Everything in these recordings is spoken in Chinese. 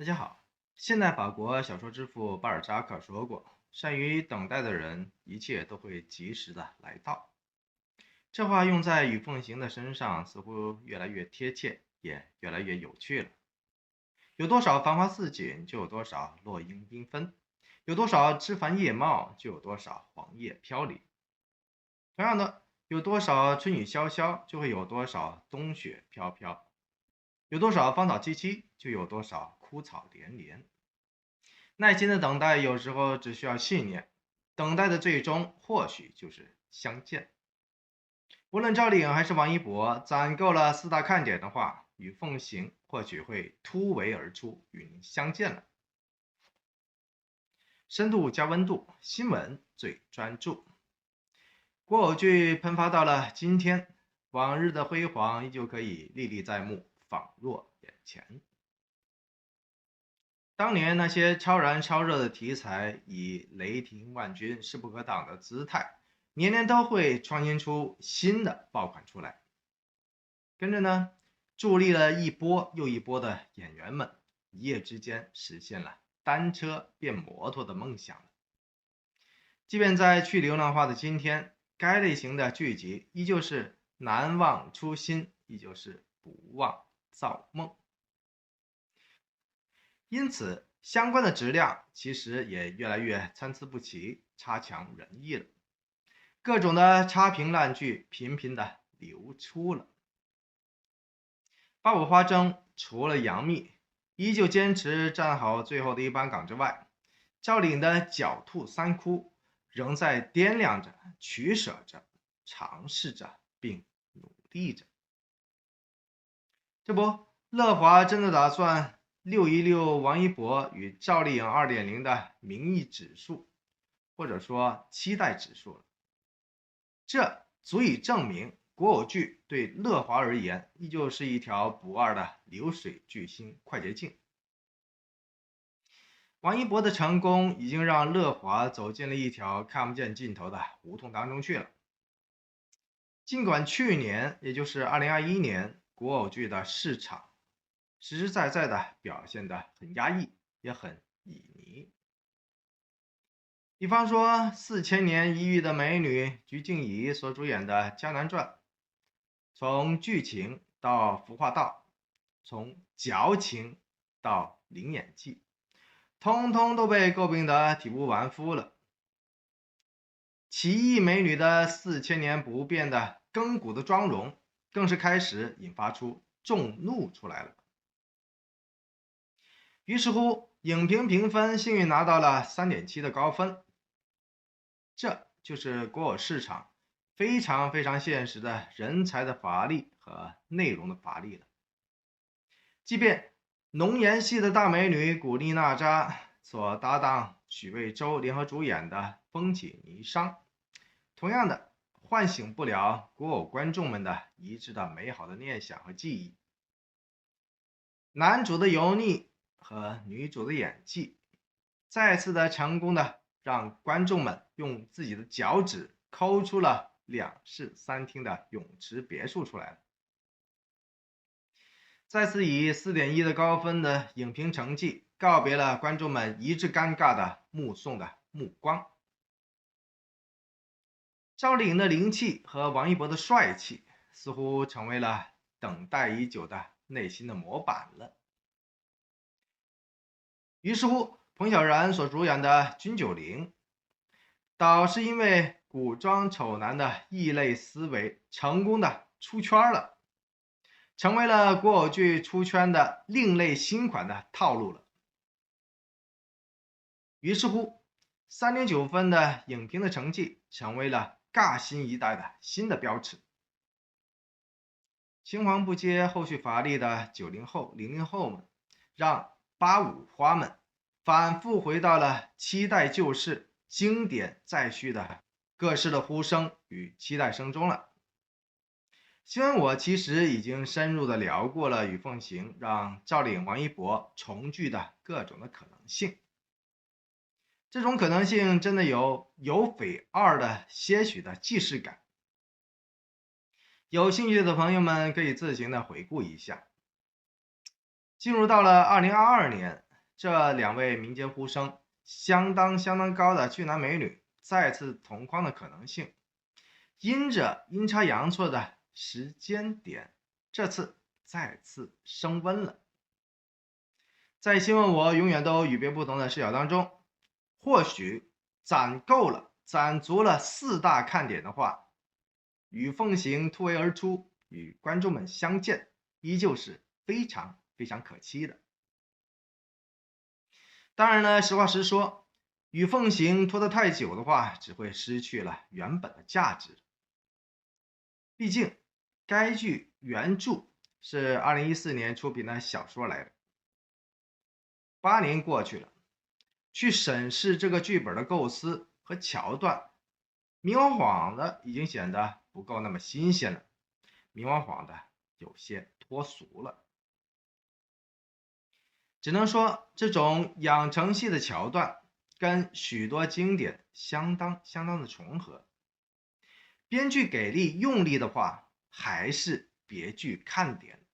大家好，现代法国小说之父巴尔扎克说过：善于等待的人，一切都会及时的来到。这话用在与凤行的身上，似乎越来越贴切，也越来越有趣了。有多少繁花似锦，就有多少落英缤纷；有多少枝繁叶茂，就有多少黄叶飘零。同样的，有多少春雨潇潇，就会有多少冬雪飘飘；有多少芳草萋萋，就有多少枯草连连。耐心的等待有时候只需要信念，等待的最终或许就是相见。无论赵丽颖还是王一博，攒够了四大看点的话，与凤行或许会突围而出，与您相见了。深度加温度，新闻最专注。古偶剧喷发到了今天，往日的辉煌依旧可以历历在目，仿若眼前。当年那些超燃超热的题材，以雷霆万钧、势不可挡的姿态，年年都会创新出新的爆款出来。跟着呢，助力了一波又一波的演员们，一夜之间实现了单车变摩托的梦想。即便在去流量化的今天，该类型的剧集依旧是难忘初心，依旧是不忘造梦。因此，相关的质量其实也越来越参差不齐、差强人意了。各种的差评烂剧频频的流出了。八五花争除了杨幂依旧坚持站好最后的一班岗之外，赵丽颖的狡兔三窟仍在掂量着、取舍着、尝试着并努力着。这不，乐华真的打算溜一溜王一博与赵丽颖2.0的民意指数，或者说期待指数了。这足以证明国偶剧对乐华而言依旧是一条不二的流水巨星快捷径。王一博的成功已经让乐华走进了一条看不见尽头的胡同当中去了。尽管去年，也就是2021年，国偶剧的市场实实在在的表现得很压抑，也很旖旎。比方说4000年一遇的美女鞠婧祎所主演的《江南传》，从剧情到服化道，从矫情到灵演技，通通都被诟病得体无完肤了。奇异美女的4000年不变的亘古的妆容，更是开始引发出众怒出来了。于是乎，影评评分幸运拿到了3.7的高分。这就是国偶市场非常非常现实的人才的乏力和内容的乏力了。即便浓颜系的大美女古力娜扎所搭档许魏洲联合主演的《风起霓裳》，同样的唤醒不了国偶观众们的一致的美好的念想和记忆。男主的油腻和女主的演技，再次的成功的让观众们用自己的脚趾抠出了2室3厅的泳池别墅出来了。再次以4.1的高分的影评成绩告别了观众们一致尴尬的目送的目光。赵丽颖的灵气和王一博的帅气似乎成为了等待已久的内心的模板了。于是乎，彭小苒所主演的《君九龄》，倒是因为古装丑男的异类思维成功的出圈了，成为了国偶剧出圈的另类新款的套路了。于是乎，3.9分的影评的成绩成为了尬新一代的新的标尺。青黄不接后续乏力的90后、00后们，让85花们反复回到了期待旧事、经典再续的各式的呼声与期待声中了。虽然我其实已经深入的聊过了与凤行让赵丽颖、王一博重聚的各种的可能性，这种可能性真的有匪2的些许的既视感。有兴趣的朋友们可以自行的回顾一下。进入到了2022年，这两位民间呼声相当高的俊男美女再次同框的可能性，因着阴差阳错的时间点，这次再次升温了。在新闻我永远都与别不同的视角当中，或许攒足了4大看点的话，与凤行突围而出，与观众们相见，依旧是非常可期的。当然呢，实话实说，与凤行拖得太久的话，只会失去了原本的价值。毕竟，该剧原著是2014年出品的小说来的，8年过去了，去审视这个剧本的构思和桥段，明晃晃的已经显得不够那么新鲜了，明晃晃的有些脱俗了。只能说这种养成系的桥段跟许多经典相当的重合，编剧给力用力的话，还是别具看点。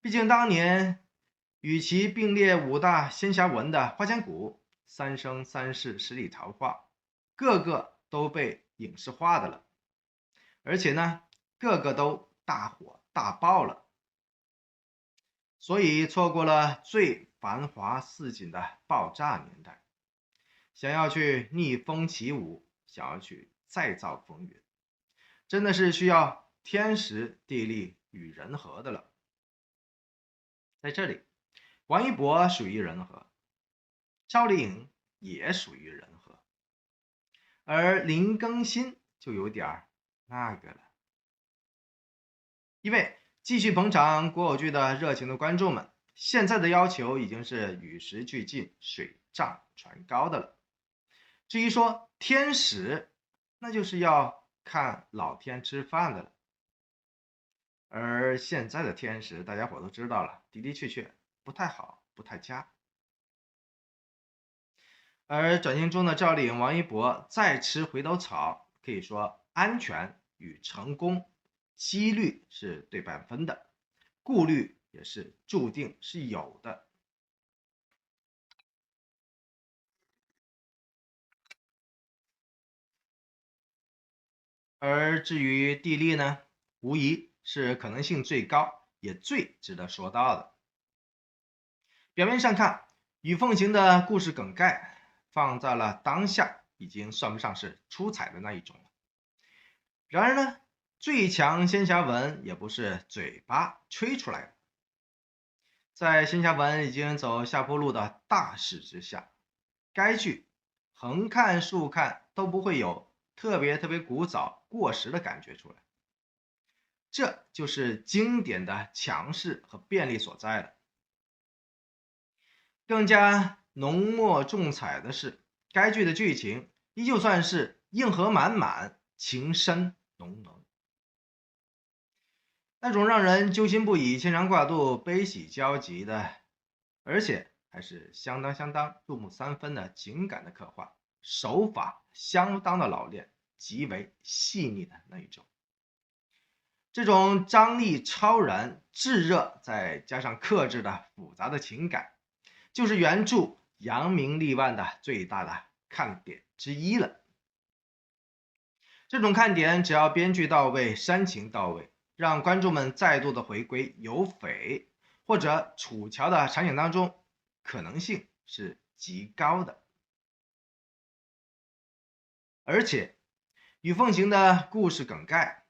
毕竟当年与其并列5大仙侠文的《花千骨》《三生三世十里桃花》，个个都被影视化的了，而且呢，个个都大火大爆了。所以错过了最繁华似锦的爆炸年代，想要去逆风起舞，想要去再造风云，真的是需要天时地利与人和的了。在这里，王一博属于人和，赵丽颖也属于人和，而林更新就有点那个了。因为继续捧场国偶剧的热情的观众们，现在的要求已经是与时俱进、水涨船高的了。至于说天时，那就是要看老天吃饭的了。而现在的天时，大家伙都知道了，的确不太好，不太佳。而转型中的赵丽颖、王一博再吃回头草，可以说安全与成功几率是对半分的，顾虑也是注定是有的。而至于地利呢，无疑是可能性最高也最值得说到的。表面上看，与凤行的故事梗概放在了当下，已经算不上是出彩的那一种了。然而呢，最强仙侠文也不是嘴巴吹出来的。在仙侠文已经走下坡路的大势之下，该剧横看竖看都不会有特别古早过时的感觉出来，这就是经典的强势和便利所在了。更加浓墨重彩的是，该剧的剧情依旧算是硬核满满，情深浓浓，那种让人揪心不已、牵肠挂肚、悲喜交集的，而且还是相当入木三分的情感的刻画，手法相当的老练，极为细腻的那一种。这种张力超然、炙热，再加上克制的复杂的情感，就是原著扬名立万的最大的看点之一了。这种看点只要编剧到位、煽情到位，让观众们再度的回归有匪或者楚乔的场景当中，可能性是极高的。而且与凤行的故事梗概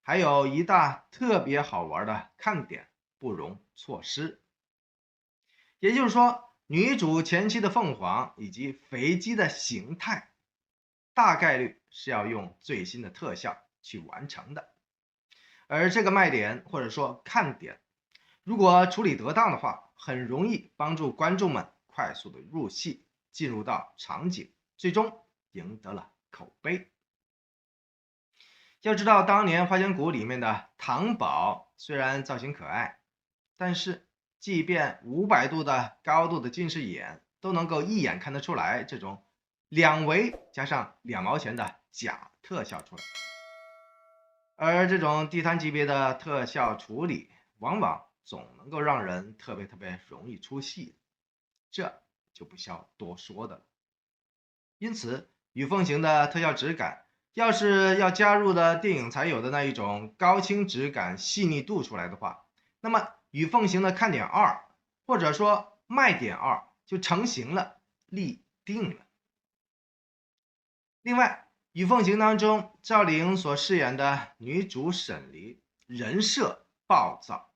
还有一大特别好玩的看点不容错失，也就是说，女主前期的凤凰以及肥鸡的形态，大概率是要用最新的特效去完成的。而这个卖点或者说看点，如果处理得当的话，很容易帮助观众们快速的入戏，进入到场景，最终赢得了口碑。要知道，当年《花千骨》里面的唐宝虽然造型可爱，但是即便500度的高度的近视眼都能够一眼看得出来，这种2维加上2毛钱的假特效出来。而这种地摊级别的特效处理，往往总能够让人特别容易出戏，这就不需要多说的了。因此，雨凤行的特效质感，要是要加入的电影才有的那一种高清质感、细腻度出来的话，那么雨凤行的看点2，或者说卖点2就成型了，立定了。另外，雨凤行当中赵丽颖所饰演的女主沈黎，人设暴躁，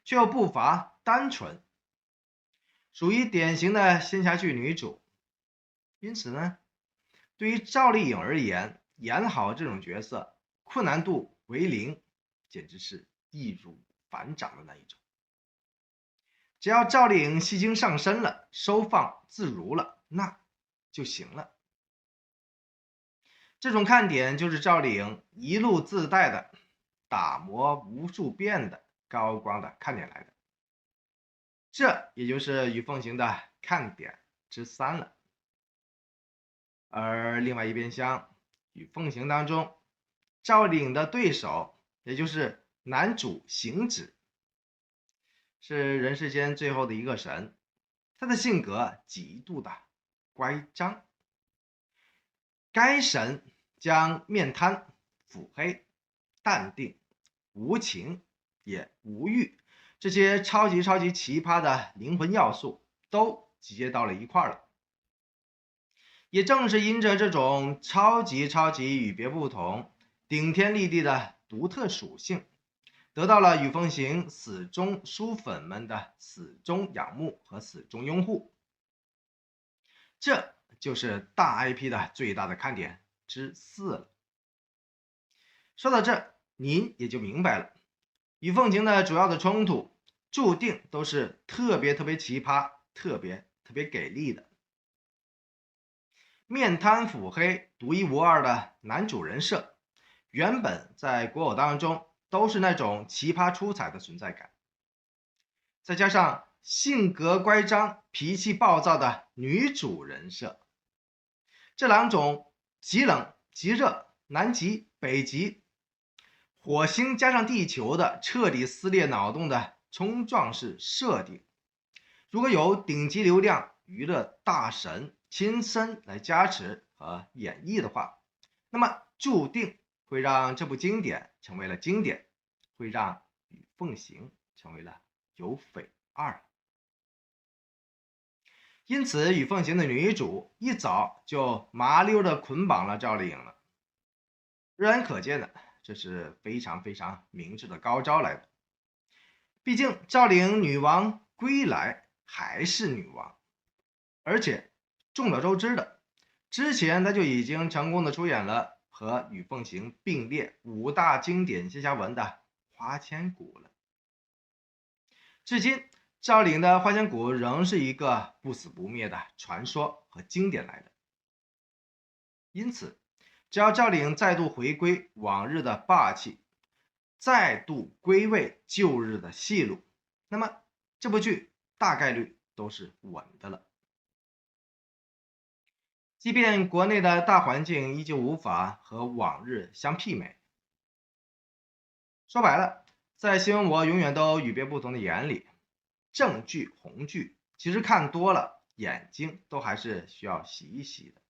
却又不乏单纯，属于典型的仙侠剧女主。因此呢，对于赵丽颖而言，演好这种角色困难度为零，简直是易如反掌的那一种。只要赵丽颖戏精上身了，收放自如了，那就行了。这种看点就是赵丽颖一路自带的打磨无数遍的高光的看点来的，这也就是雨凤行的看点之3了。而另外一边厢，雨凤行当中赵丽颖的对手，也就是男主行止，是人世间最后的一个神，他的性格极度的乖张。该神将面瘫、腹黑、淡定、无情也无欲这些超级奇葩的灵魂要素都集结到了一块了。也正是因着这种超级与别不同、顶天立地的独特属性，得到了雨凤行死忠书粉们的死忠仰慕和死忠拥护。这就是大 IP 的最大的看点之4了。说到这，您也就明白了，雨凤行的主要的冲突注定都是特别奇葩、特别给力的。面瘫腹黑、独一无二的男主人设，原本在国偶当中都是那种奇葩出彩的存在感，再加上性格乖张、脾气暴躁的女主人设，这2种极冷极热、南极北极、火星加上地球的彻底撕裂脑洞的冲撞式设定，如果有顶级流量娱乐大神亲身来加持和演绎的话，那么注定会让这部经典成为了经典，会让雨凤行成为了有匪2。因此，雨凤行的女主一早就麻溜的捆绑了赵丽颖了。仍然可见的，这是非常明智的高招来的。毕竟赵丽颖女王归来还是女王，而且众所周知的，之前她就已经成功的出演了和雨凤行并列5大经典仙侠文的《花千骨》了。至今，赵丽颖的《花千骨》仍是一个不死不灭的传说和经典来的。因此，只要赵丽颖再度回归往日的霸气，再度归位旧日的戏路，那么这部剧大概率都是稳的了。即便国内的大环境依旧无法和往日相媲美，说白了，在新闻我永远都与别不同的眼里，正剧红剧其实看多了，眼睛都还是需要洗一洗的。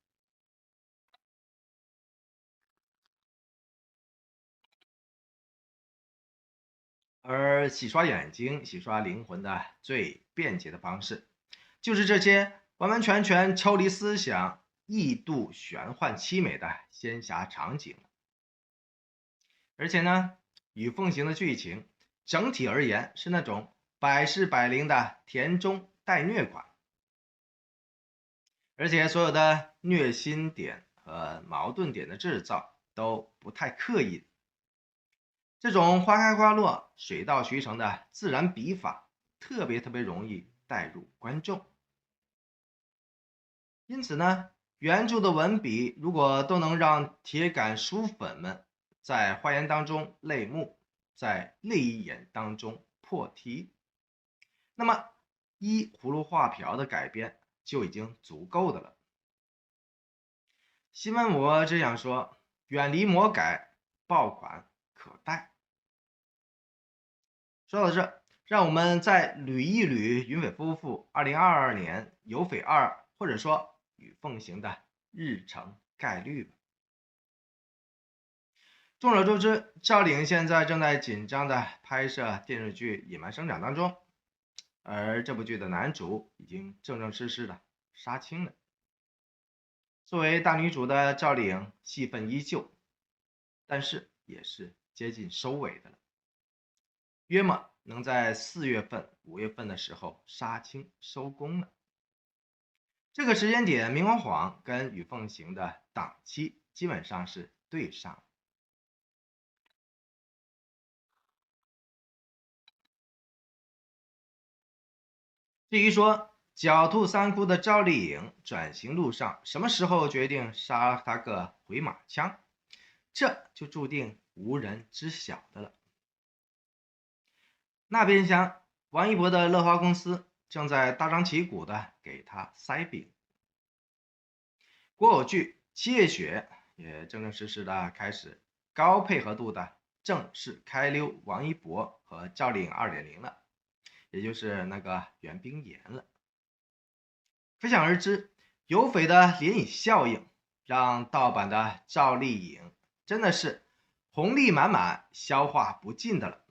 而洗刷眼睛、洗刷灵魂的最便捷的方式，就是这些完全抽离思想、异度玄幻凄美的仙侠场景。而且呢，与凤行的剧情整体而言是那种百试百灵的甜中带虐款，而且所有的虐心点和矛盾点的制造都不太刻意。这种花开花落、水到渠成的自然笔法，特别容易带入观众。因此呢，原著的文笔如果都能让铁杆书粉们在花言当中泪目，在泪眼当中破题，那么依葫芦画瓢的改编就已经足够的了。新闻我只想说，远离魔改，爆款可待。说到这，让我们再捋一捋云匪夫妇2022年有匪二或者说与奉行的日程概率吧。众所周知，赵丽颖现在正在紧张的拍摄电视剧《野蛮生长》当中，而这部剧的男主已经正正式式的杀青了。作为大女主的赵丽颖戏份依旧，但是也是接近收尾的了，约莫能在4月份、5月份的时候杀青收工了。这个时间点，明晃晃跟与凤行的档期基本上是对上了。至于说狡兔三窟的赵丽颖转型路上什么时候决定杀他个回马枪，这就注定无人知晓的了。那边厢，王一博的乐华公司正在大张旗鼓的给他塞饼，国偶剧《七月雪》也正正式式的开始高配合度的正式开溜王一博和赵丽颖 2.0 了，也就是那个袁冰妍了。可想而知，有匪的涟漪效应让盗版的赵丽颖真的是红利满满，消化不尽的了。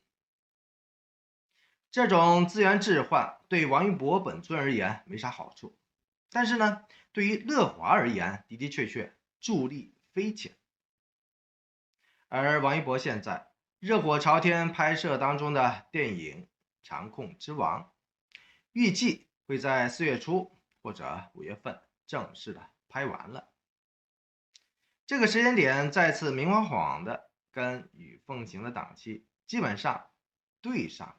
这种资源置换对王一博本尊而言没啥好处，但是呢，对于乐华而言的的确确助力匪浅。而王一博现在热火朝天拍摄当中的电影《长空之王》，预计会在4月初或者5月份正式的拍完了。这个时间点再次明晃晃的跟与凤行的档期基本上对上。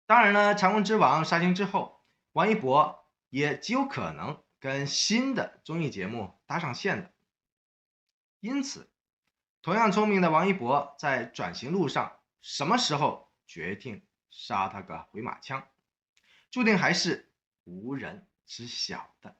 当然了，长空之王杀青之后，王一博也极有可能跟新的综艺节目搭上线的。因此，同样聪明的王一博在转型路上什么时候决定杀他个回马枪，注定还是无人知晓的。